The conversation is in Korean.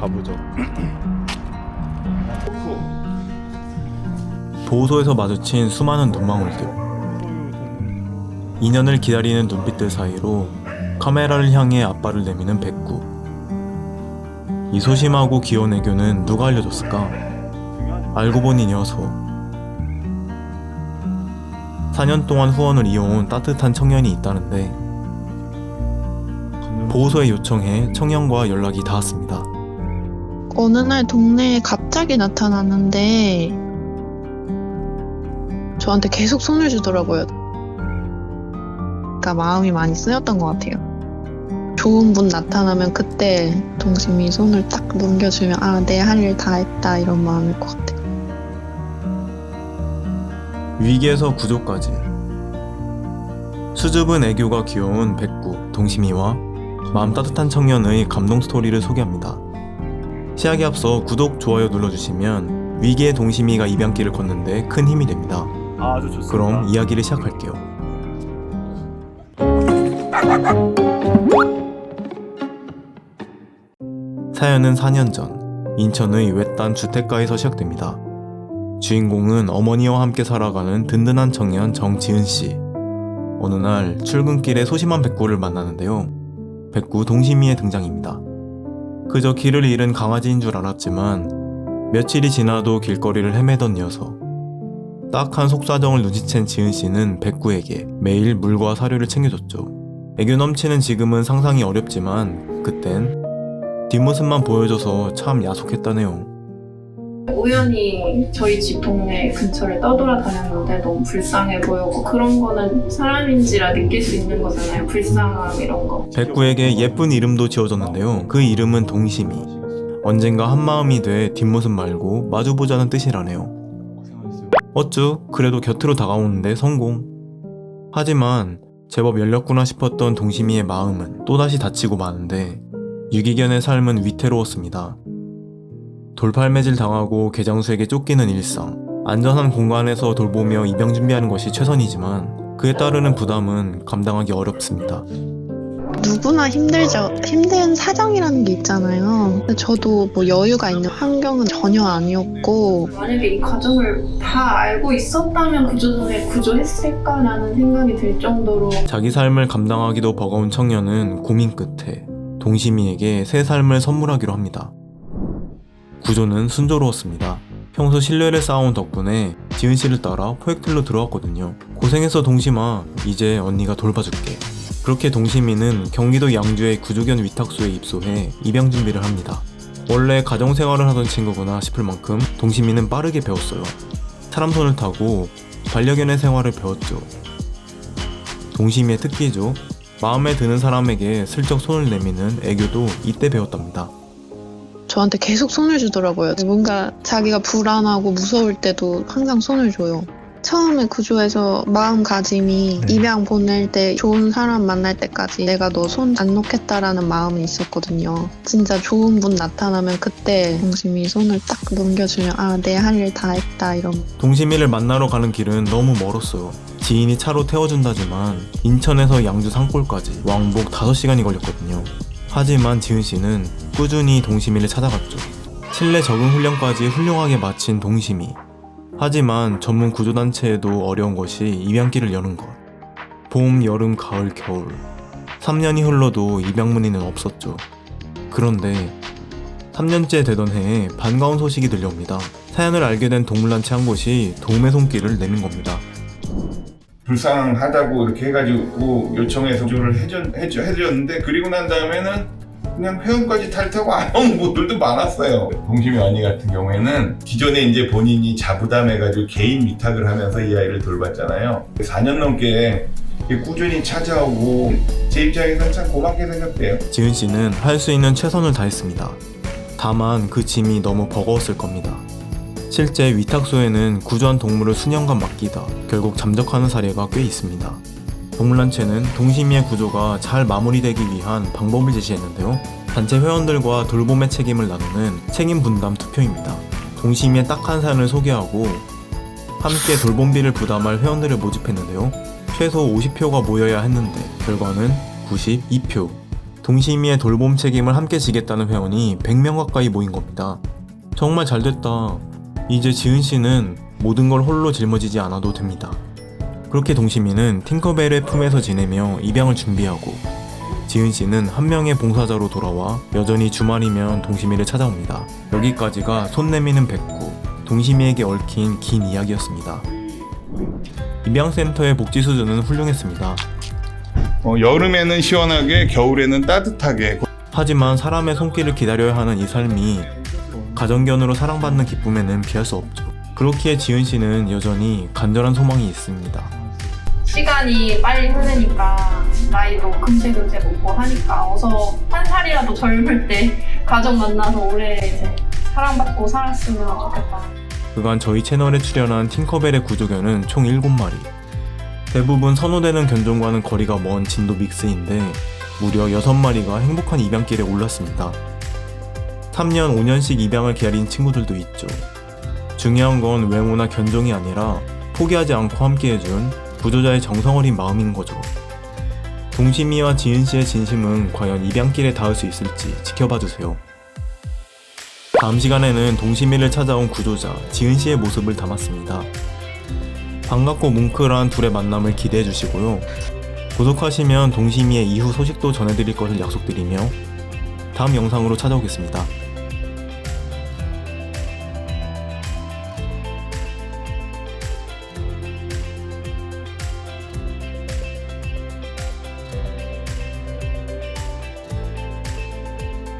가보죠. 보호소에서 마주친 수많은 눈망울들. 2년을 기다리는 눈빛들 사이로 카메라를 향해 앞발을 내미는 백구. 이 소심하고 귀여운 애교는 누가 알려줬을까? 알고 보니 이 녀석. 4년 동안 후원을 이어온 따뜻한 청년이 있다는데 보호소에 요청해 청년과 연락이 닿았습니다. 어느 날 동네에 갑자기 나타났는데 저한테 계속 손을 주더라고요. 그러니까 마음이 많이 쓰였던 것 같아요. 좋은 분 나타나면 그때 동심이 손을 딱 넘겨주면 아, 내 할 일 다 했다 이런 마음일 것 같아요. 위기에서 구조까지. 수줍은 애교가 귀여운 백구, 동심이와 마음 따뜻한 청년의 감동 스토리를 소개합니다. 시작에 앞서 구독, 좋아요 눌러주시면 위기의 동심이가 입양길을 걷는데 큰 힘이 됩니다. 아주 좋습니다. 그럼 이야기를 시작할게요. 사연은 4년 전 인천의 외딴 주택가에서 시작됩니다. 주인공은 어머니와 함께 살아가는 든든한 청년 정지은씨. 어느 날 출근길에 소심한 백구를 만나는데요. 백구 동심이의 등장입니다. 그저 길을 잃은 강아지인 줄 알았지만 며칠이 지나도 길거리를 헤매던 녀석. 딱한 속사정을 눈치챈 지은씨는 백구에게 매일 물과 사료를 챙겨줬죠. 애교 넘치는 지금은 상상이 어렵지만 그땐 뒷모습만 보여줘서 참 야속했다네요. 우연히 저희 집 동네 근처를 떠돌아다녔는데 너무 불쌍해 보였고 그런 거는 사람인지라 느낄 수 있는 거잖아요. 불쌍함 이런 거. 백구에게 예쁜 이름도 지어줬는데요. 그 이름은 동심이. 언젠가 한마음이 돼 뒷모습 말고 마주보자는 뜻이라네요. 어쭈 그래도 곁으로 다가오는데 성공. 하지만 제법 열렸구나 싶었던 동심이의 마음은 또다시 다치고 마는데 유기견의 삶은 위태로웠습니다. 돌팔매질 당하고 개장수에게 쫓기는 일상. 안전한 공간에서 돌보며 입양 준비하는 것이 최선이지만 그에 따르는 부담은 감당하기 어렵습니다. 누구나 힘들죠. 힘든 사정이라는 게 있잖아요. 근데 저도 뭐 여유가 있는 환경은 전혀 아니었고 만약에 이 과정을 다 알고 있었다면 구조 전에 구조했을까라는 생각이 들 정도로 자기 삶을 감당하기도 버거운 청년은 고민 끝에 동심이에게 새 삶을 선물하기로 합니다. 구조는 순조로웠습니다. 평소 신뢰를 쌓아온 덕분에 지은씨를 따라 포획틀로 들어왔거든요. 고생했어 동심아, 이제 언니가 돌봐줄게. 그렇게 동심이는 경기도 양주의 구조견 위탁소에 입소해 입양 준비를 합니다. 원래 가정생활을 하던 친구구나 싶을 만큼 동심이는 빠르게 배웠어요. 사람 손을 타고 반려견의 생활을 배웠죠. 동심이의 특기죠. 마음에 드는 사람에게 슬쩍 손을 내미는 애교도 이때 배웠답니다. 저한테 계속 손을 주더라고요. 뭔가 자기가 불안하고 무서울 때도 항상 손을 줘요. 처음에 구조에서 마음가짐이 입양 보낼 때 좋은 사람 만날 때까지 내가 너 손 안 놓겠다라는 마음이 있었거든요. 진짜 좋은 분 나타나면 그때 동심이 손을 딱 넘겨주면 아, 내 할 일 다 했다 이런. 동심이를 만나러 가는 길은 너무 멀었어요. 지인이 차로 태워준다지만 인천에서 양주 산골까지 왕복 5시간이 걸렸거든요. 하지만 지은씨는 꾸준히 동심이를 찾아갔죠. 실내 적응 훈련까지 훌륭하게 마친 동심이. 하지만 전문 구조단체에도 어려운 것이 입양길을 여는 것. 봄, 여름, 가을, 겨울 3년이 흘러도 입양 문의는 없었죠. 그런데 3년째 되던 해에 반가운 소식이 들려옵니다. 사연을 알게 된 동물단체 한 곳이 도움의 손길을 내민 겁니다. 불쌍하다고 이렇게 해가지고 요청해서 구조를 해줬는데 그리고 난 다음에는 그냥 회원까지 탈퇴하고 안 온 분들도 많았어요. 동심이 언니 같은 경우에는 기존에 이제 본인이 자부담해가지고 개인 위탁을 하면서 이 아이를 돌봤잖아요. 4년 넘게 꾸준히 찾아오고 제 입장에서는 참 고맙게 생각돼요. 지은씨는 할 수 있는 최선을 다했습니다. 다만 그 짐이 너무 버거웠을 겁니다. 실제 위탁소에는 구조한 동물을 수년간 맡기다 결국 잠적하는 사례가 꽤 있습니다. 동물단체는 동심이의 구조가 잘 마무리되기 위한 방법을 제시했는데요. 단체 회원들과 돌봄의 책임을 나누는 책임 분담 투표입니다. 동심이의 딱한 사연을 소개하고 함께 돌봄비를 부담할 회원들을 모집했는데요. 최소 50표가 모여야 했는데 결과는 92표. 동심이의 돌봄 책임을 함께 지겠다는 회원이 100명 가까이 모인 겁니다. 정말 잘됐다. 이제 지은씨는 모든 걸 홀로 짊어지지 않아도 됩니다. 그렇게 동심이는 팅커벨의 품에서 지내며 입양을 준비하고, 지은씨는 한 명의 봉사자로 돌아와 여전히 주말이면 동심이를 찾아옵니다. 여기까지가 손 내미는 뱉고 동심이에게 얽힌 긴 이야기였습니다. 입양센터의 복지 수준은 훌륭했습니다. 여름에는 시원하게, 겨울에는 따뜻하게. 하지만 사람의 손길을 기다려야 하는 이 삶이 가정견으로 사랑받는 기쁨에는 비할 수 없죠. 그렇기에 지은씨는 여전히 간절한 소망이 있습니다. 시간이 빨리 흐르니까 나이도 금세 먹고 하니까 어서 한 살이라도 젊을 때 가족 만나서 오래 이제 사랑받고 살았으면 좋겠다. 그간 저희 채널에 출연한 팅커벨의 구조견은 총 7마리. 대부분 선호되는 견종과는 거리가 먼 진도 믹스인데 무려 6마리가 행복한 입양길에 올랐습니다. 3년, 5년씩 입양을 기다린 친구들도 있죠. 중요한 건 외모나 견종이 아니라 포기하지 않고 함께해준 구조자의 정성 어린 마음인 거죠. 동심이와 지은씨의 진심은 과연 입양길에 닿을 수 있을지 지켜봐주세요. 다음 시간에는 동심이를 찾아온 구조자 지은씨의 모습을 담았습니다. 반갑고 뭉클한 둘의 만남을 기대해주시고요. 구독하시면 동심이의 이후 소식도 전해드릴 것을 약속드리며 다음 영상으로 찾아오겠습니다.